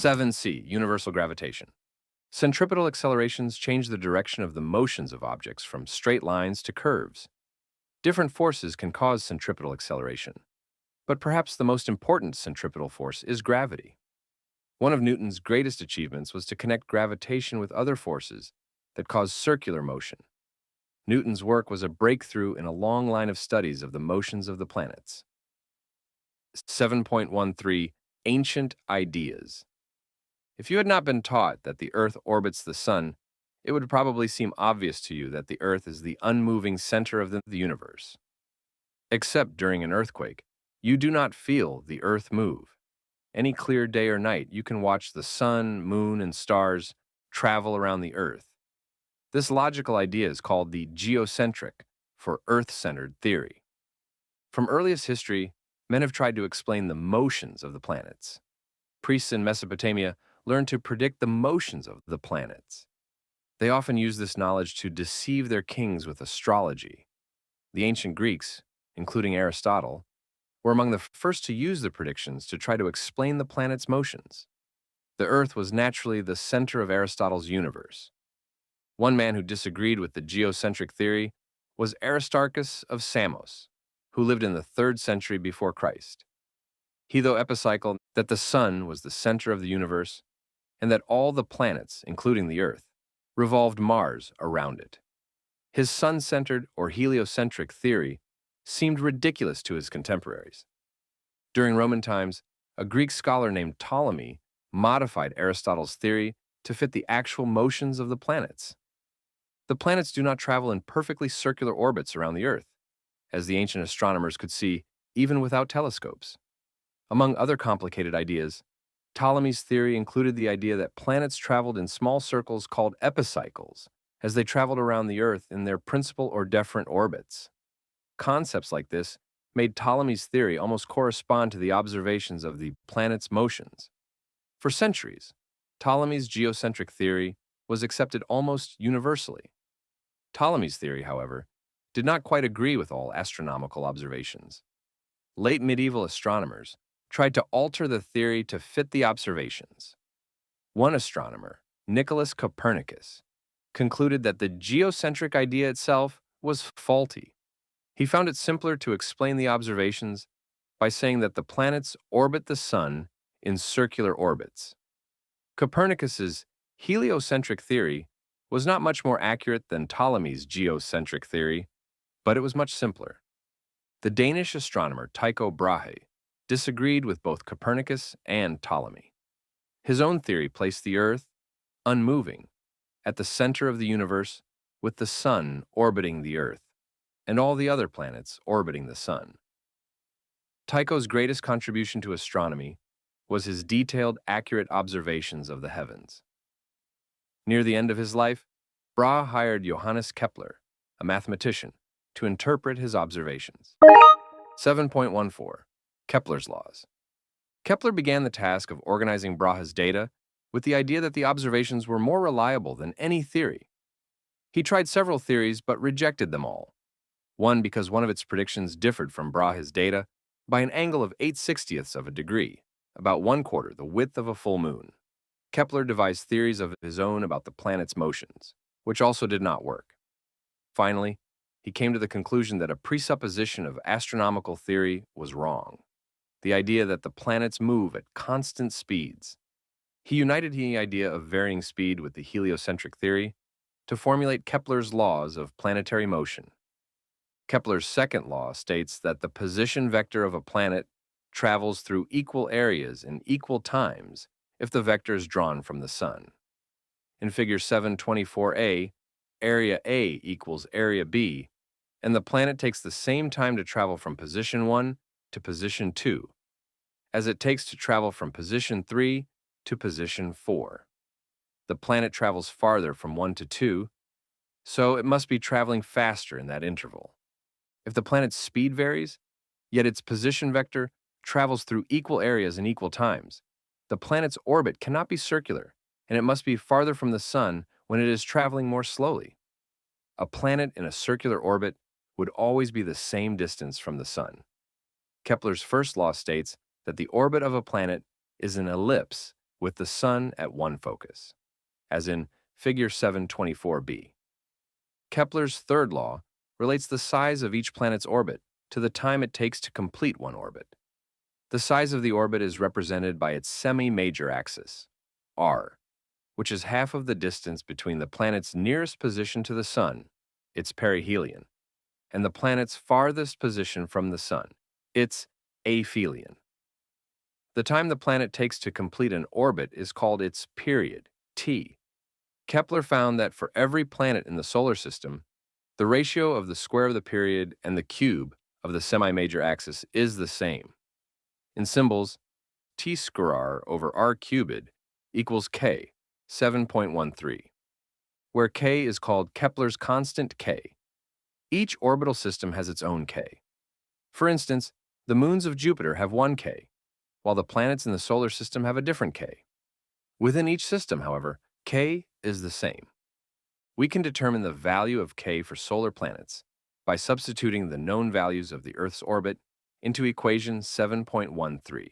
7c. Universal gravitation. Centripetal accelerations change the direction of the motions of objects from straight lines to curves. Different forces can cause centripetal acceleration, but perhaps the most important centripetal force is gravity. One of Newton's greatest achievements was to connect gravitation with other forces that cause circular motion. Newton's work was a breakthrough in a long line of studies of the motions of the planets. 7.13. Ancient ideas. If you had not been taught that the Earth orbits the Sun, it would probably seem obvious to you that the Earth is the unmoving center of the universe. Except during an earthquake, you do not feel the Earth move. Any clear day or night, you can watch the sun, moon, and stars travel around the Earth. This logical idea is called the geocentric, for Earth-centered theory. From earliest history, men have tried to explain the motions of the planets. Priests in Mesopotamia learned to predict the motions of the planets. They often used this knowledge to deceive their kings with astrology. The ancient Greeks, including Aristotle, were among the first to use the predictions to try to explain the planet's motions. The Earth was naturally the center of Aristotle's universe. One man who disagreed with the geocentric theory was Aristarchus of Samos, who lived in the 3rd century before Christ. He, though, epicycled that the sun was the center of the universe and that all the planets, including the Earth, revolved Mars around it. His sun-centered or heliocentric theory seemed ridiculous to his contemporaries. During Roman times, a Greek scholar named Ptolemy modified Aristotle's theory to fit the actual motions of the planets. The planets do not travel in perfectly circular orbits around the Earth, as the ancient astronomers could see even without telescopes. Among other complicated ideas, Ptolemy's theory included the idea that planets traveled in small circles called epicycles as they traveled around the Earth in their principal or deferent orbits. Concepts like this made Ptolemy's theory almost correspond to the observations of the planet's motions. For centuries, Ptolemy's geocentric theory was accepted almost universally. Ptolemy's theory, however, did not quite agree with all astronomical observations. Late medieval astronomers tried to alter the theory to fit the observations. One astronomer, Nicholas Copernicus, concluded that the geocentric idea itself was faulty. He found it simpler to explain the observations by saying that the planets orbit the sun in circular orbits. Copernicus's heliocentric theory was not much more accurate than Ptolemy's geocentric theory, but it was much simpler. The Danish astronomer Tycho Brahe disagreed with both Copernicus and Ptolemy. His own theory placed the Earth, unmoving, at the center of the universe, with the sun orbiting the Earth, and all the other planets orbiting the sun. Tycho's greatest contribution to astronomy was his detailed, accurate observations of the heavens. Near the end of his life, Brahe hired Johannes Kepler, a mathematician, to interpret his observations. 7.14. Kepler's laws. Kepler began the task of organizing Brahe's data with the idea that the observations were more reliable than any theory. He tried several theories but rejected them all. One because one of its predictions differed from Brahe's data by an angle of 8/60ths of a degree, about 1/4 the width of a full moon. Kepler devised theories of his own about the planet's motions, which also did not work. Finally, he came to the conclusion that a presupposition of astronomical theory was wrong, the idea that the planets move at constant speeds. He united the idea of varying speed with the heliocentric theory to formulate Kepler's laws of planetary motion. Kepler's second law states that the position vector of a planet travels through equal areas in equal times if the vector is drawn from the sun. In figure 724a, area A equals area B, and the planet takes the same time to travel from position 1 to position 2 as it takes to travel from position 3 to position 4. The planet travels farther from 1 to 2, so it must be traveling faster in that interval. If the planet's speed varies, yet its position vector travels through equal areas in equal times, the planet's orbit cannot be circular, and it must be farther from the sun when it is traveling more slowly. A planet in a circular orbit would always be the same distance from the sun. Kepler's first law states that the orbit of a planet is an ellipse with the Sun at one focus, as in Figure 724b. Kepler's third law relates the size of each planet's orbit to the time it takes to complete one orbit. The size of the orbit is represented by its semi-major axis, r, which is half of the distance between the planet's nearest position to the Sun, its perihelion, and the planet's farthest position from the Sun, its aphelion. The time the planet takes to complete an orbit is called its period, t. Kepler found that for every planet in the solar system, the ratio of the square of the period and the cube of the semi-major axis is the same. In symbols, t square over r cubed equals k, 7.13, where k is called Kepler's constant k. Each orbital system has its own k. For instance, the moons of Jupiter have one k, while the planets in the solar system have a different k. Within each system, however, k is the same. We can determine the value of k for solar planets by substituting the known values of the Earth's orbit into equation 7.13.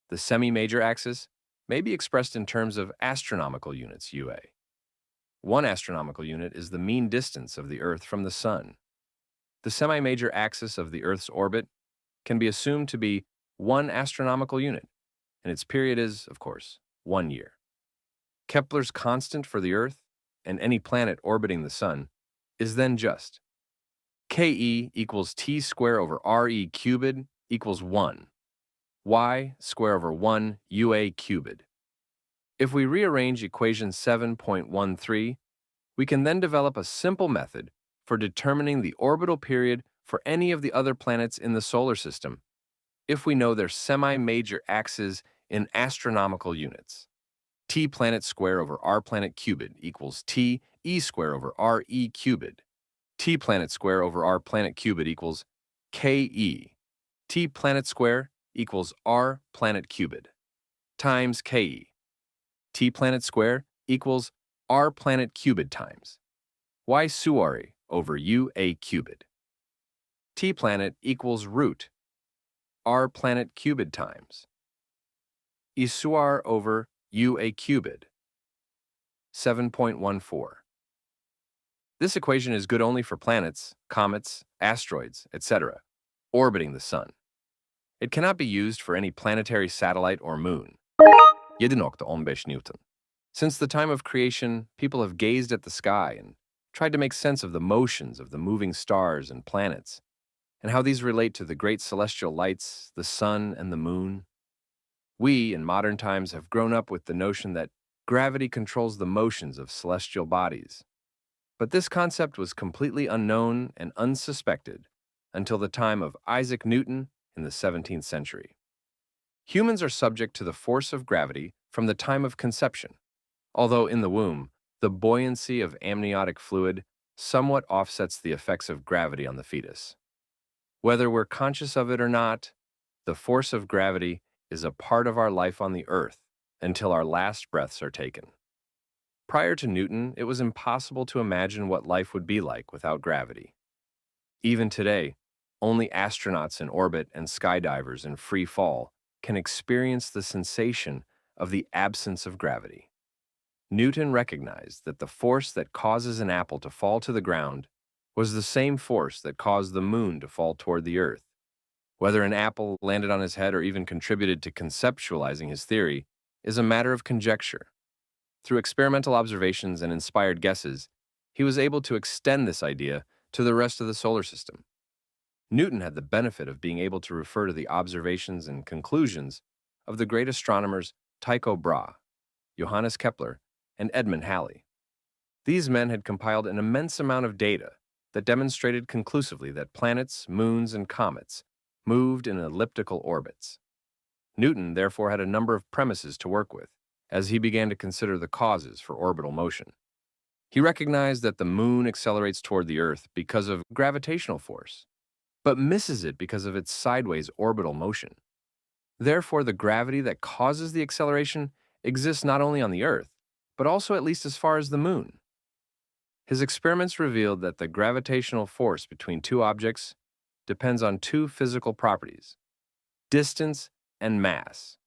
The semi-major axis may be expressed in terms of astronomical units, UA. One astronomical unit is the mean distance of the Earth from the Sun. The semi-major axis of the Earth's orbit can be assumed to be 1 astronomical unit, and its period is, of course, 1 year. Kepler's constant for the Earth and any planet orbiting the Sun is then just Ke equals t square over re cubed equals 1, y square over 1 ua cubed. If we rearrange equation 7.13, we can then develop a simple method for determining the orbital period for any of the other planets in the solar system if we know their semi-major axes in astronomical units. T planet square over r planet cubed equals t e square over re cubed. T planet square over r planet cubed equals ke. T planet square equals r planet cubed times ke. T planet square equals r planet cubed times y suare over ua cubed. T planet equals root r planet cubed times e suar over ua cubed, 7.14. This equation is good only for planets, comets, asteroids, etc., orbiting the Sun. It cannot be used for any planetary satellite or moon. 7.15 Newton. Since the time of creation, people have gazed at the sky and tried to make sense of the motions of the moving stars and planets, and how these relate to the great celestial lights, the Sun and the moon. We, in modern times, have grown up with the notion that gravity controls the motions of celestial bodies. But this concept was completely unknown and unsuspected until the time of Isaac Newton in the 17th century. Humans are subject to the force of gravity from the time of conception, although in the womb, the buoyancy of amniotic fluid somewhat offsets the effects of gravity on the fetus. Whether we're conscious of it or not, the force of gravity is a part of our life on the Earth until our last breaths are taken. Prior to Newton, it was impossible to imagine what life would be like without gravity. Even today, only astronauts in orbit and skydivers in free fall can experience the sensation of the absence of gravity. Newton recognized that the force that causes an apple to fall to the ground was the same force that caused the moon to fall toward the Earth. Whether an apple landed on his head or even contributed to conceptualizing his theory is a matter of conjecture. Through experimental observations and inspired guesses, he was able to extend this idea to the rest of the solar system. Newton had the benefit of being able to refer to the observations and conclusions of the great astronomers Tycho Brahe, Johannes Kepler, and Edmund Halley. These men had compiled an immense amount of data that demonstrated conclusively that planets, moons, and comets moved in elliptical orbits. Newton therefore had a number of premises to work with as he began to consider the causes for orbital motion. He recognized that the moon accelerates toward the Earth because of gravitational force, but misses it because of its sideways orbital motion. Therefore, the gravity that causes the acceleration exists not only on the Earth, but also at least as far as the moon. His experiments revealed that the gravitational force between two objects depends on two physical properties: distance and mass.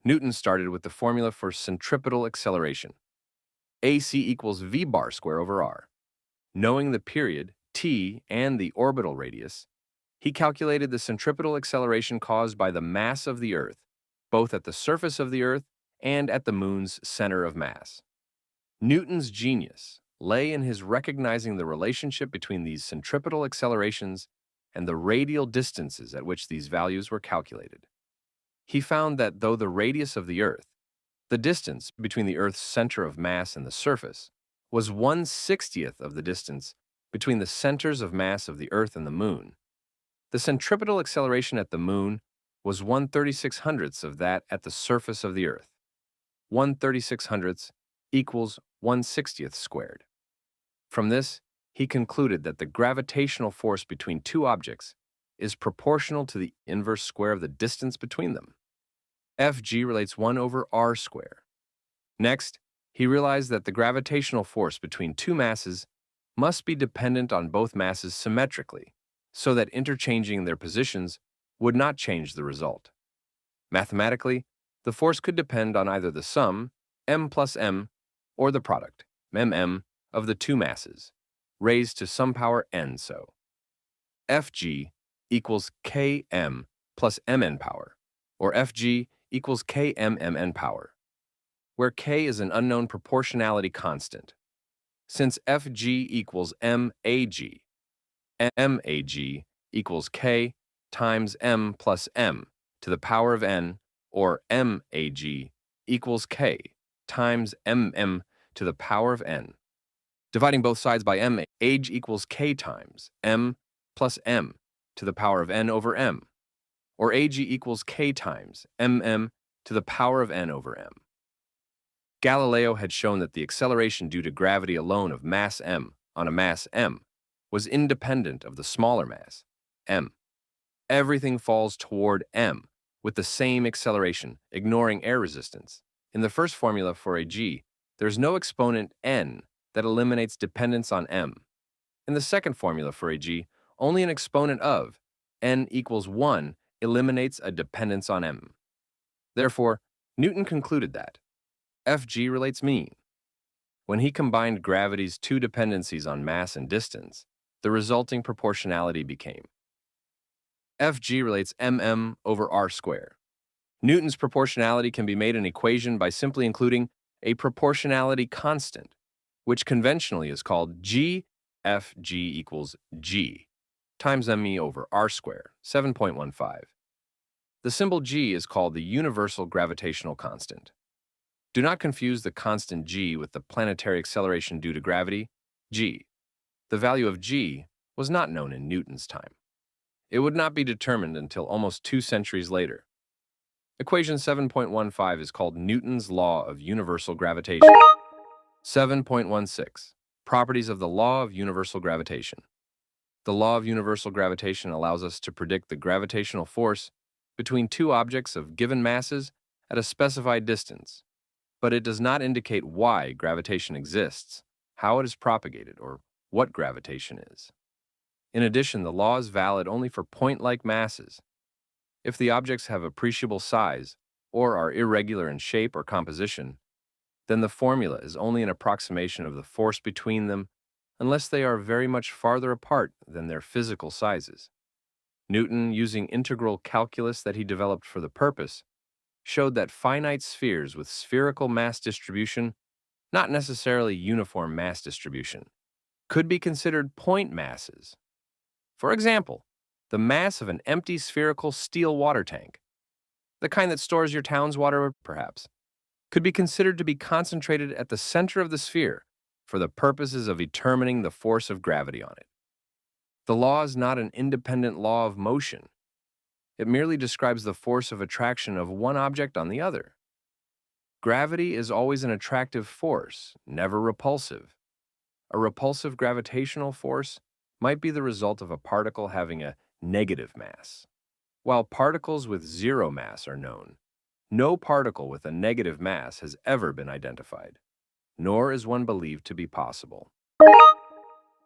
Newton started with the formula for centripetal acceleration, AC equals v bar square over r. Knowing the period, t, and the orbital radius, he calculated the centripetal acceleration caused by the mass of the Earth, both at the surface of the Earth and at the Moon's center of mass. Newton's genius lay in his recognizing the relationship between these centripetal accelerations and the radial distances at which these values were calculated. He found that though the radius of the Earth, the distance between the Earth's center of mass and the surface, was 1/60th of the distance between the centers of mass of the Earth and the Moon, the centripetal acceleration at the Moon was 1/3600th of that at the surface of the Earth. 1/3600th equals 1/60th squared. From this, he concluded that the gravitational force between two objects is proportional to the inverse square of the distance between them. Fg relates 1 over r square. Next, he realized that the gravitational force between two masses must be dependent on both masses symmetrically, so that interchanging their positions would not change the result. Mathematically, the force could depend on either the sum, m plus m, or the product, mm, of the two masses, raised to some power n. So Fg equals km plus mn power, or Fg equals kmmn power, where k is an unknown proportionality constant. Since Fg equals mag, mag equals k times m plus m to the power of n, or mag equals k times mm to the power of n. Dividing both sides by m, ag equals k times m plus m to the power of n over m, or ag equals k times mm to the power of n over m. Galileo had shown that the acceleration due to gravity alone of mass m on a mass m was independent of the smaller mass, m. Everything falls toward m with the same acceleration, ignoring air resistance. In the first formula for a g, there's no exponent n that eliminates dependence on m. In the second formula for a g, only an exponent of n equals 1 eliminates a dependence on m. Therefore, Newton concluded that Fg relates mean. When he combined gravity's two dependencies on mass and distance, the resulting proportionality became Fg relates mm over r square. Newton's proportionality can be made an equation by simply including a proportionality constant, which conventionally is called g. Fg equals g times me over r square, 7.15. The symbol g is called the universal gravitational constant. Do not confuse the constant g with the planetary acceleration due to gravity, g. The value of g was not known in Newton's time. It would not be determined until almost 2 centuries later. Equation 7.15 is called Newton's law of universal gravitation. 7.16. Properties of the law of universal gravitation. The law of universal gravitation allows us to predict the gravitational force between two objects of given masses at a specified distance, but it does not indicate why gravitation exists, how it is propagated, or what gravitation is. In addition, the law is valid only for point-like masses. If the objects have appreciable size or are irregular in shape or composition, then the formula is only an approximation of the force between them unless they are very much farther apart than their physical sizes. Newton, using integral calculus that he developed for the purpose, showed that finite spheres with spherical mass distribution, not necessarily uniform mass distribution, could be considered point masses. For example, the mass of an empty spherical steel water tank, the kind that stores your town's water, perhaps, could be considered to be concentrated at the center of the sphere for the purposes of determining the force of gravity on it. The law is not an independent law of motion. It merely describes the force of attraction of one object on the other. Gravity is always an attractive force, never repulsive. A repulsive gravitational force might be the result of a particle having a negative mass. While particles with zero mass are known, no particle with a negative mass has ever been identified, nor is one believed to be possible.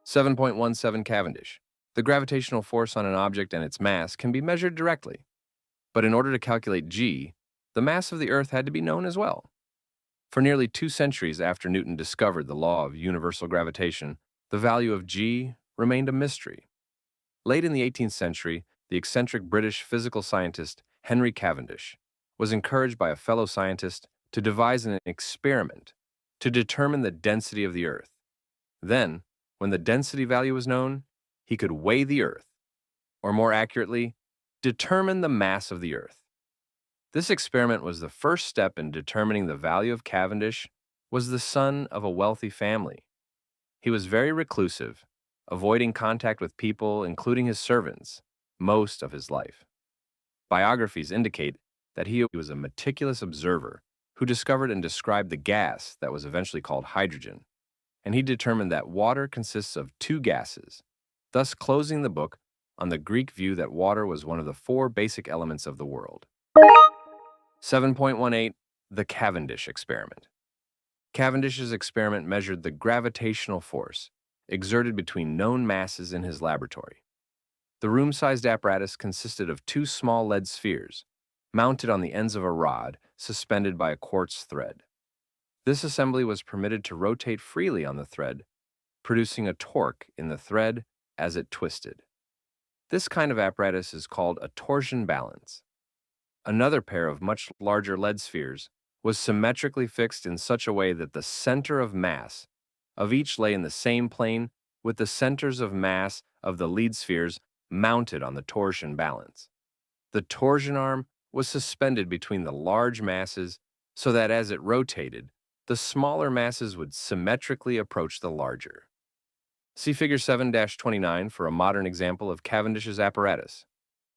7.17 Cavendish. The gravitational force on an object and its mass can be measured directly, but in order to calculate g, the mass of the Earth had to be known as well. For nearly 2 centuries after Newton discovered the law of universal gravitation, the value of g remained a mystery. Late in the 18th century, the eccentric British physical scientist Henry Cavendish was encouraged by a fellow scientist to devise an experiment to determine the density of the Earth. Then, when the density value was known, he could weigh the Earth, or more accurately, determine the mass of the Earth. This experiment was the first step in determining the value of Cavendish was the son of a wealthy family. He was very reclusive, avoiding contact with people, including his servants, most of his life. Biographies indicate that he was a meticulous observer who discovered and described the gas that was eventually called hydrogen, and he determined that water consists of 2 gases, thus closing the book on the Greek view that water was one of the 4 basic elements of the world. 7.18 The Cavendish Experiment. Cavendish's experiment measured the gravitational force exerted between known masses in his laboratory. The room-sized apparatus consisted of 2 small lead spheres, mounted on the ends of a rod suspended by a quartz thread. This assembly was permitted to rotate freely on the thread, producing a torque in the thread as it twisted. This kind of apparatus is called a torsion balance. Another pair of much larger lead spheres was symmetrically fixed in such a way that the center of mass of each lay in the same plane with the centers of mass of the lead spheres mounted on the torsion balance. The torsion arm was suspended between the large masses so that as it rotated, the smaller masses would symmetrically approach the larger. See Figure 7-29 for a modern example of Cavendish's apparatus.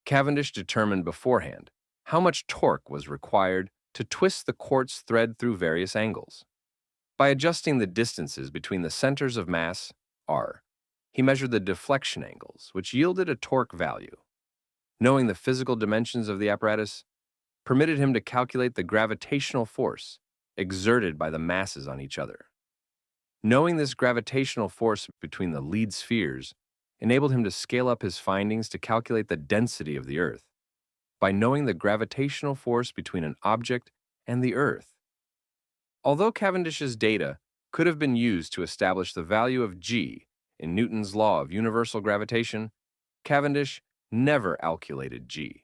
Cavendish determined beforehand how much torque was required to twist the quartz thread through various angles. By adjusting the distances between the centers of mass, r, he measured the deflection angles, which yielded a torque value. Knowing the physical dimensions of the apparatus permitted him to calculate the gravitational force exerted by the masses on each other. Knowing this gravitational force between the lead spheres enabled him to scale up his findings to calculate the density of the Earth by knowing the gravitational force between an object and the Earth. Although Cavendish's data could have been used to establish the value of g in Newton's law of universal gravitation, Cavendish never calculated g.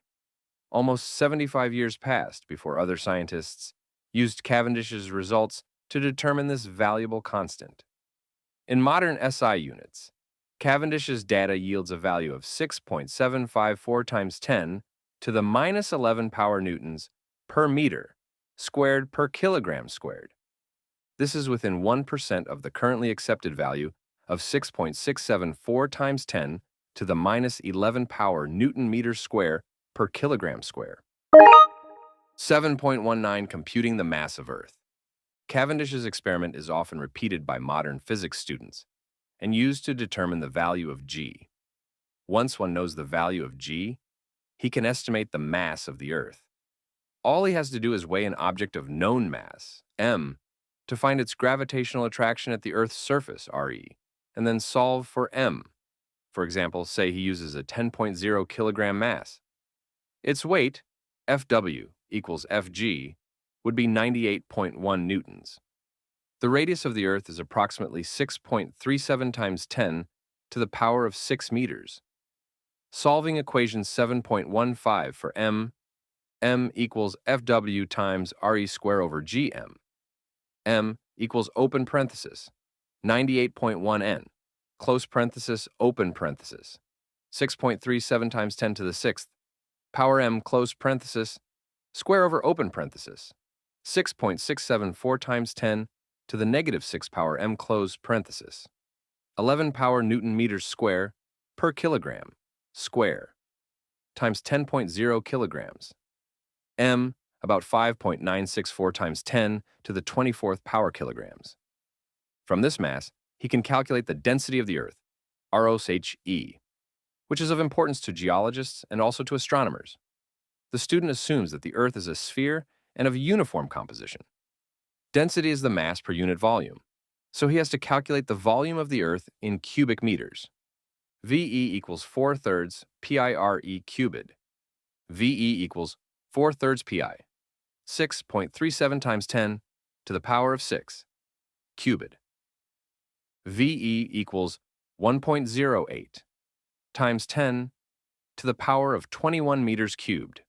Almost 75 years passed before other scientists used Cavendish's results to determine this valuable constant. In modern SI units, Cavendish's data yields a value of 6.754 times 10 to the minus 11 power newtons per meter squared per kilogram squared. This is within 1% of the currently accepted value of 6.674 times 10 to the minus 11 power newton meter square per kilogram square. 7.19 Computing the mass of Earth. Cavendish's experiment is often repeated by modern physics students and used to determine the value of g. Once one knows the value of g, he can estimate the mass of the Earth. All he has to do is weigh an object of known mass, m, to find its gravitational attraction at the Earth's surface, re, and then solve for m. For example, say he uses a 10.0 kilogram mass. Its weight, Fw equals Fg, would be 98.1 newtons. The radius of the Earth is approximately 6.37 times 10 to the power of 6 meters. Solving equation 7.15 for m equals Fw times Re square over Gm. M equals open parenthesis, 98.1 n, close parenthesis, open parenthesis, 6.37 times 10 to the 6th, power m, close parenthesis, square over open parenthesis, 6.674 times 10 to the negative 6 power m, close parenthesis, 11 power newton meters square per kilogram square times 10.0 kilograms. M about 5.964 times 10 to the 24th power kilograms. From this mass, he can calculate the density of the Earth, ROSHE, which is of importance to geologists and also to astronomers. The student assumes that the Earth is a sphere and of uniform composition. Density is the mass per unit volume, so he has to calculate the volume of the Earth in cubic meters. VE equals 4/3 PIRE cubed. VE equals 4/3 pi, 6.37 times 10 to the power of 6 cubed. VE equals 1.08 times 10 to the power of 21 meters cubed.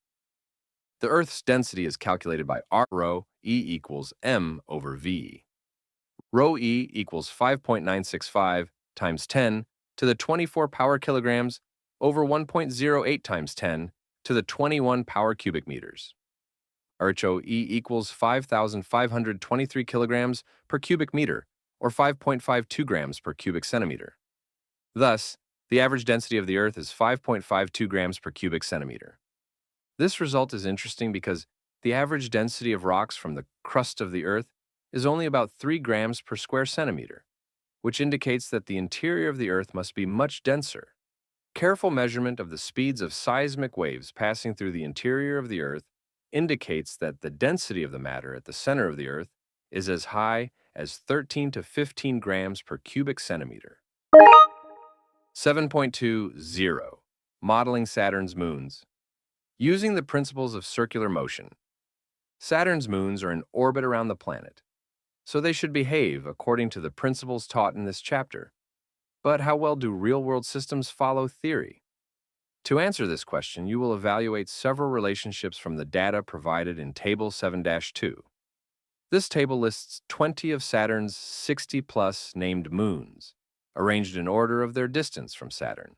The Earth's density is calculated by R rho E equals M over V. Rho E equals 5.965 times 10 to the 24 power kilograms over 1.08 times 10 to the 21 power cubic meters. RHO E equals 5,523 kilograms per cubic meter, or 5.52 grams per cubic centimeter. Thus, the average density of the Earth is 5.52 grams per cubic centimeter. This result is interesting because the average density of rocks from the crust of the Earth is only about 3 grams per square centimeter, which indicates that the interior of the Earth must be much denser. Careful measurement of the speeds of seismic waves passing through the interior of the Earth indicates that the density of the matter at the center of the Earth is as high as 13 to 15 grams per cubic centimeter. 7.20. Modeling Saturn's moons. Using the principles of circular motion, Saturn's moons are in orbit around the planet, so they should behave according to the principles taught in this chapter. But how well do real-world systems follow theory? To answer this question, you will evaluate several relationships from the data provided in Table 7-2. This table lists 20 of Saturn's 60-plus named moons, arranged in order of their distance from Saturn.